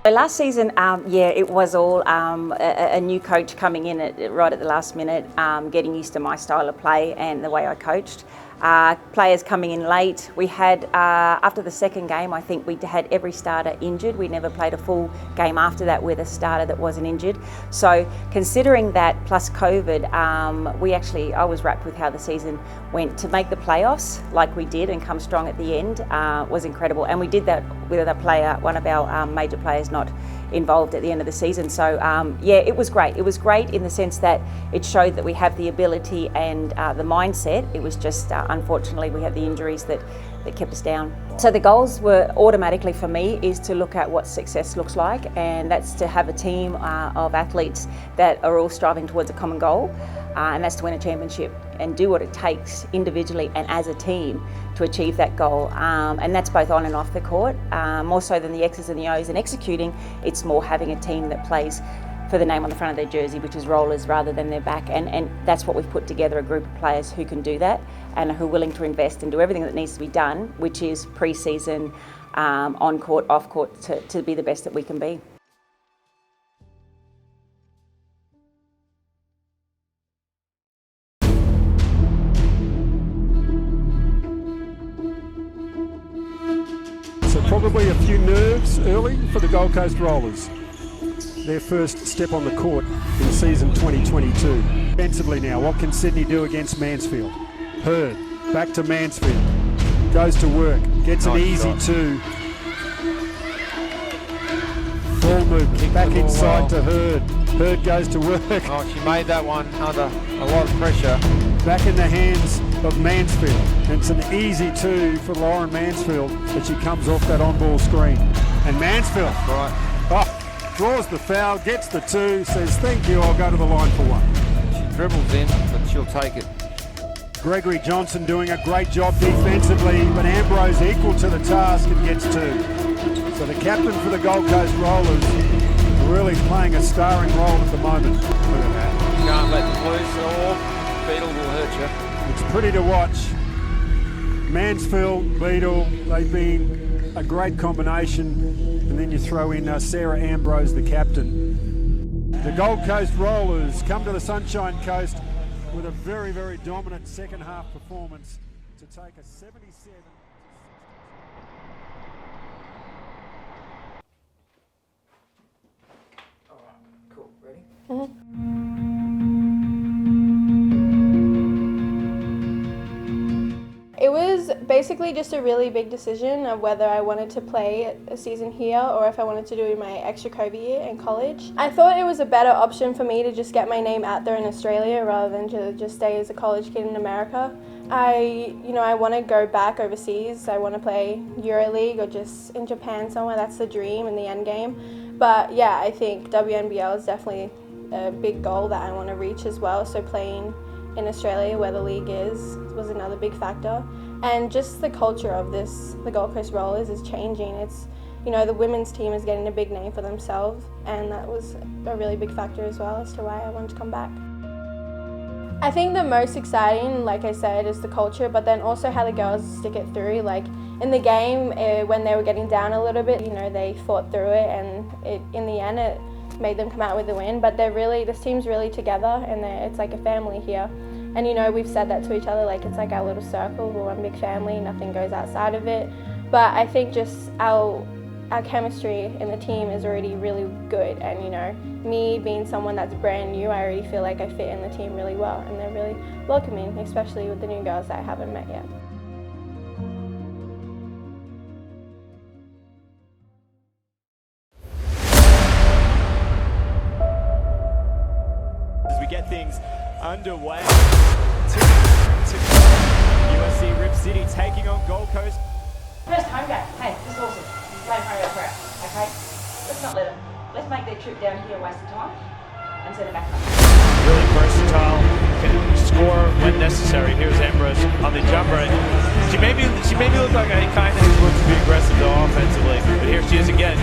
So last season, yeah, it was all a new coach coming in right at the last minute, getting used to my style of play and the way I coached. Players coming in late. We had, after the second game, I think we had every starter injured. We never played a full game after that with a starter that wasn't injured. So considering that plus COVID, I was wrapped with how the season went. To make the playoffs like we did and come strong at the end was incredible. And we did that with a player, one of our major players not involved at the end of the season. So yeah, it was great. It was great in the sense that it showed that we have the ability and the mindset. It was just unfortunately we had the injuries that kept us down. So the goals were automatically for me is to look at what success looks like, and that's to have a team of athletes that are all striving towards a common goal, and that's to win a championship and do what it takes individually and as a team to achieve that goal. And that's both on and off the court, more so than the X's and the O's and executing. It's more having a team that plays for the name on the front of their jersey, which is rollers rather than their back, and that's what we've put together, a group of players who can do that and who are willing to invest and do everything that needs to be done, which is pre-season, on court, off court, to be the best that we can be. So probably a few nerves early for the Gold Coast Rollers. Their first step on the court in season 2022. Defensively now, what can Sydney do against Mansfield? Hurd, back to Mansfield, goes to work, gets an easy two. Ball movement, back inside to Hurd. Hurd goes to work. Oh, she made that one under a lot of pressure. Back in the hands of Mansfield. And it's an easy two for Lauren Mansfield, but she comes off that on-ball screen. And Mansfield, draws the foul, gets the two, says thank you, I'll go to the line for one. She dribbles in, but she'll take it. Gregory Johnson doing a great job defensively, but Ambrose equal to the task and gets two. So the captain for the Gold Coast Rollers really playing a starring role at the moment. Look at that. You can't let them loose or Beetle will hurt you. It's pretty to watch. Mansfield, Beetle, they've been a great combination. And then you throw in Sarah Ambrose, the captain. The Gold Coast Rollers come to the Sunshine Coast with a very, very dominant second half performance to take a 77. All right, cool. Ready? Mm-hmm. It was basically just a really big decision of whether I wanted to play a season here or if I wanted to do my extra COVID year in college. I thought it was a better option for me to just get my name out there in Australia rather than to just stay as a college kid in America. I want to go back overseas. I want to play EuroLeague or just in Japan somewhere. That's the dream and the end game. But yeah, I think WNBL is definitely a big goal that I want to reach as well. So playing in Australia where the league is was another big factor. And just the culture of the Gold Coast Rollers is changing. It's, the women's team is getting a big name for themselves, and that was a really big factor as well as to why I wanted to come back. I think the most exciting, like I said, is the culture, but then also how the girls stick it through. Like in the game, when they were getting down a little bit, they fought through it, and in the end it made them come out with the win. But this team's really together, and it's like a family here. And we've said that to each other, like it's like our little circle, we're one big family, nothing goes outside of it. But I think just our chemistry in the team is already really good, and me being someone that's brand new, I already feel like I fit in the team really well, and they're really welcoming, especially with the new girls that I haven't met yet. As we get things underway, USC Rip City taking on Gold Coast. First home game. Hey, this is awesome. Playing home crowd. Okay? Let's not let them. Let's make their trip down here a waste of time and send it back home. Really versatile, can score when necessary. Here's Ambrose on the jumper. She made me look like I kind of looks to be aggressive though offensively, but here she is again.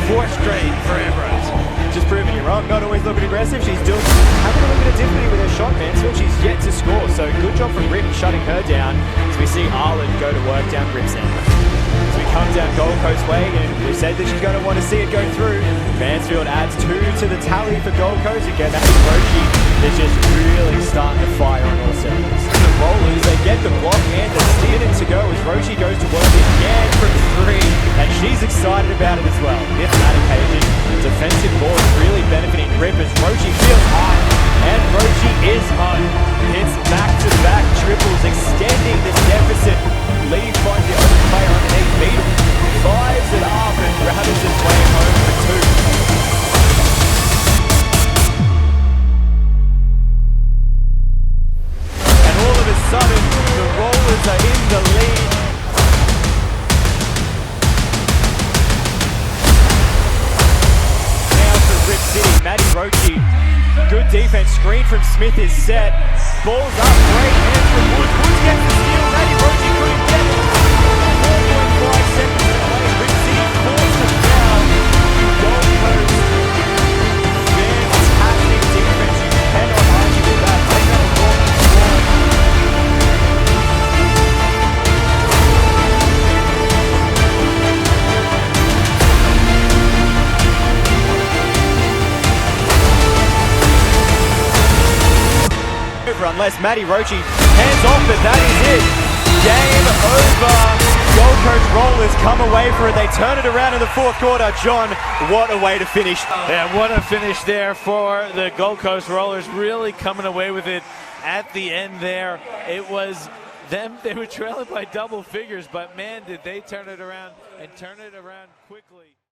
4 straight for Ambrose. Just proving you're wrong, not always looking aggressive. She's having a little bit of difficulty with her shot, Mansfield. She's yet to score, so good job from Rip shutting her down as we see Arlen go to work down Rip's end. As we come down Gold Coast way, and we've said that she's going to want to see it go through. Mansfield adds 2 to the tally for Gold Coast. Again, that Roshi is just really starting to fire on all cylinders. The Rollers, they get the block and the minute to go as Roshi goes to work again from 3, and she's excited about it as well. If on that occasion, defensive ball is really benefiting Rip as Roshi feels high, and Roshi is on. Hits back-to-back triples, extending the deficit. Lee finds the open player underneath. Beetle fires it up and rattles his way home for 2. And all of a sudden, the Rollers are in the lead. Now for Rip City, Maddie Rochi. Good defense, screen from Smith is set. Ball's up, great hands from Woods. Woods gets the steal, Maddie Rochi couldn't get it. 4.5 seconds to play, Rip City forced the foul. Gold Coast, fantastic defense, you cannot argue with that. They got a ball to score. Unless Maddie Rochi hands off, but that is it. Game over. Gold Coast Rollers come away for it. They turn it around in the 4th quarter. John, what a way to finish. Yeah, what a finish there for the Gold Coast Rollers. Really coming away with it at the end there. It was them. They were trailing by double figures, but man, did they turn it around and turn it around quickly.